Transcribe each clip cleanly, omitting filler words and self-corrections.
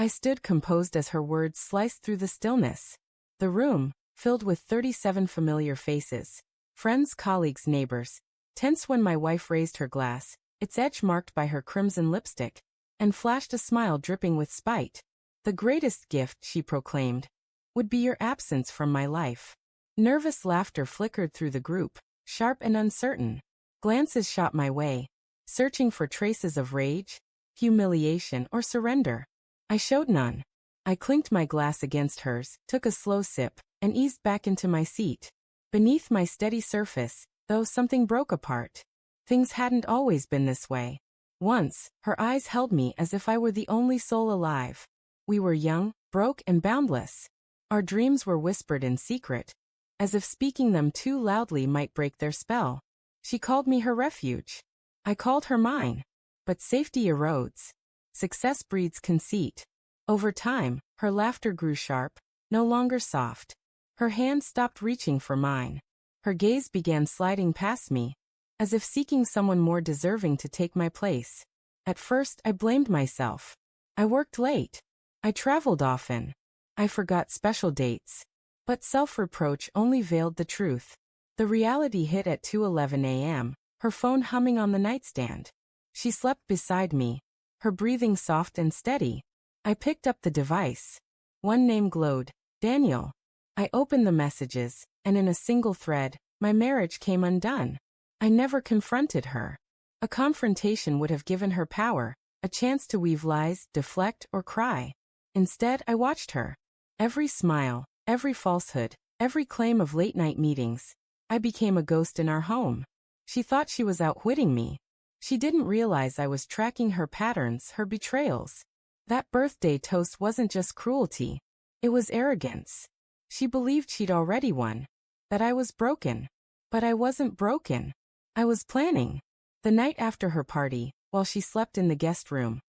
I stood composed as her words sliced through the stillness. The room, filled with 37 familiar faces, friends, colleagues, neighbors, tense when my wife raised her glass, its edge marked by her crimson lipstick, and flashed a smile dripping with spite. The greatest gift, she proclaimed, would be your absence from my life. Nervous laughter flickered through the group, sharp and uncertain. Glances shot my way, searching for traces of rage, humiliation, or surrender. I showed none. I clinked my glass against hers, took a slow sip, and eased back into my seat. Beneath my steady surface, though, something broke apart. Things hadn't always been this way. Once, her eyes held me as if I were the only soul alive. We were young, broke, and boundless. Our dreams were whispered in secret, as if speaking them too loudly might break their spell. She called me her refuge. I called her mine. But safety erodes. Success breeds conceit. Over time, her laughter grew sharp, no longer soft. Her hand stopped reaching for mine. Her gaze began sliding past me, as if seeking someone more deserving to take my place. At first, I blamed myself. I worked late. I traveled often. I forgot special dates. But self-reproach only veiled the truth. The reality hit at 2:11 a.m., her phone humming on the nightstand. She slept beside me, her breathing soft and steady. I picked up the device. One name glowed, Daniel. I opened the messages, and in a single thread, my marriage came undone. I never confronted her. A confrontation would have given her power, a chance to weave lies, deflect, or cry. Instead, I watched her. Every smile, every falsehood, every claim of late-night meetings. I became a ghost in our home. She thought she was outwitting me. She didn't realize I was tracking her patterns, her betrayals. That birthday toast wasn't just cruelty. It was arrogance. She believed she'd already won, that I was broken. But I wasn't broken. I was planning. The night after her party, while she slept in the guest room,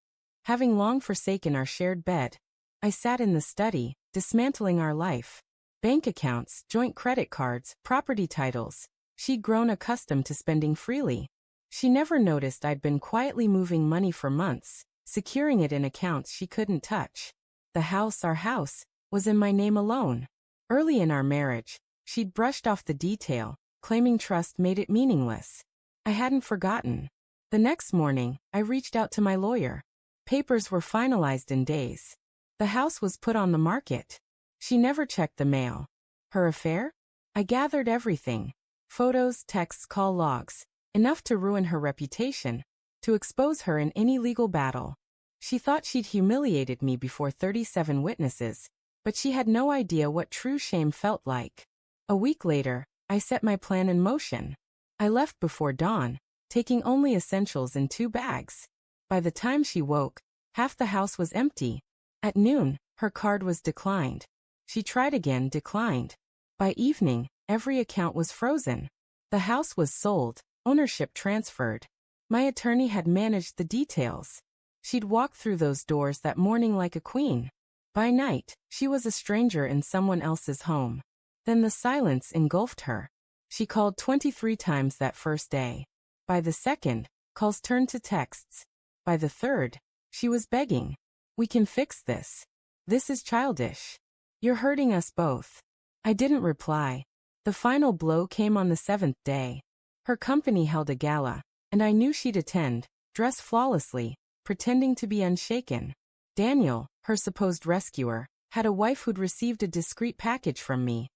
having long forsaken our shared bed, I sat in the study, dismantling our life. Bank accounts, joint credit cards, property titles. She'd grown accustomed to spending freely. She never noticed I'd been quietly moving money for months, securing it in accounts she couldn't touch. The house, our house, was in my name alone. Early in our marriage, she'd brushed off the detail, claiming trust made it meaningless. I hadn't forgotten. The next morning, I reached out to my lawyer. Papers were finalized in days. The house was put on the market. She never checked the mail. Her affair? I gathered everything. Photos, texts, call logs. Enough to ruin her reputation, to expose her in any legal battle. She thought she'd humiliated me before 37 witnesses, but she had no idea what true shame felt like. A week later, I set my plan in motion. I left before dawn, taking only essentials in 2 bags. By the time she woke, half the house was empty. At noon, her card was declined. She tried again, declined. By evening, every account was frozen. The house was sold, ownership transferred. My attorney had managed the details. She'd walked through those doors that morning like a queen. By night, she was a stranger in someone else's home. Then the silence engulfed her. She called 23 times that first day. By the second, calls turned to texts. By the third, she was begging. We can fix this. This is childish. You're hurting us both. I didn't reply. The final blow came on the 7th day. Her company held a gala, and I knew she'd attend, dressed flawlessly, pretending to be unshaken. Daniel, her supposed rescuer, had a wife who'd received a discreet package from me.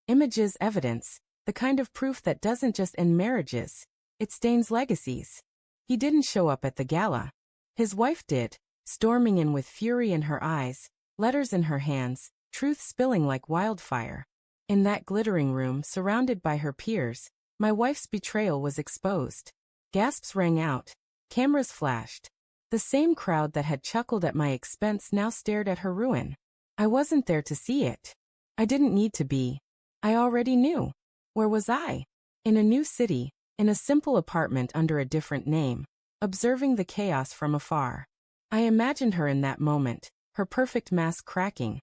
Images, evidence, the kind of proof that doesn't just end marriages, it stains legacies. He didn't show up at the gala. His wife did, storming in with fury in her eyes, letters in her hands, truth spilling like wildfire. In that glittering room, surrounded by her peers, my wife's betrayal was exposed. Gasps rang out. Cameras flashed. The same crowd that had chuckled at my expense now stared at her ruin. I wasn't there to see it. I didn't need to be. I already knew. Where was I? In a new city, in a simple apartment under a different name, observing the chaos from afar. I imagined her in that moment, her perfect mask cracking,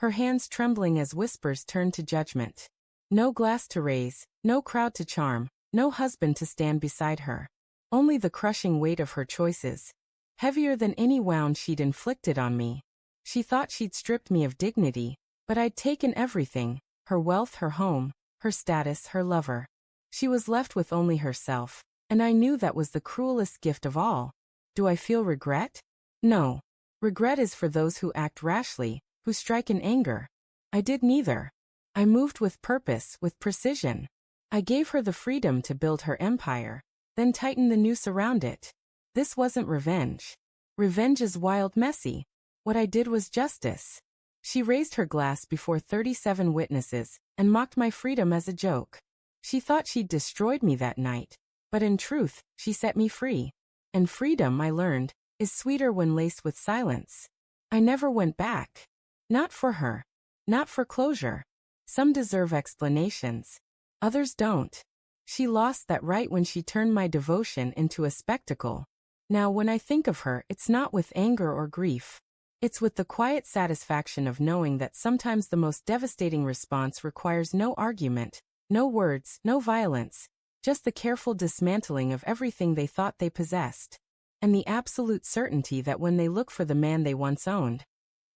her hands trembling as whispers turned to judgment. No glass to raise, no crowd to charm, no husband to stand beside her. Only the crushing weight of her choices, heavier than any wound she'd inflicted on me. She thought she'd stripped me of dignity, but I'd taken everything, her wealth, her home, her status, her lover. She was left with only herself, and I knew that was the cruelest gift of all. Do I feel regret? No. Regret is for those who act rashly, who strike in anger. I did neither. I moved with purpose, with precision. I gave her the freedom to build her empire, then tighten the noose around it. This wasn't revenge. Revenge is wild, messy. What I did was justice. She raised her glass before 37 witnesses and mocked my freedom as a joke. She thought she'd destroyed me that night, but in truth, she set me free. And freedom, I learned, is sweeter when laced with silence. I never went back. Not for her. Not for closure. Some deserve explanations. Others don't. She lost that right when she turned my devotion into a spectacle. Now when I think of her, it's not with anger or grief. It's with the quiet satisfaction of knowing that sometimes the most devastating response requires no argument, no words, no violence, just the careful dismantling of everything they thought they possessed, and the absolute certainty that when they look for the man they once owned,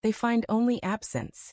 they find only absence.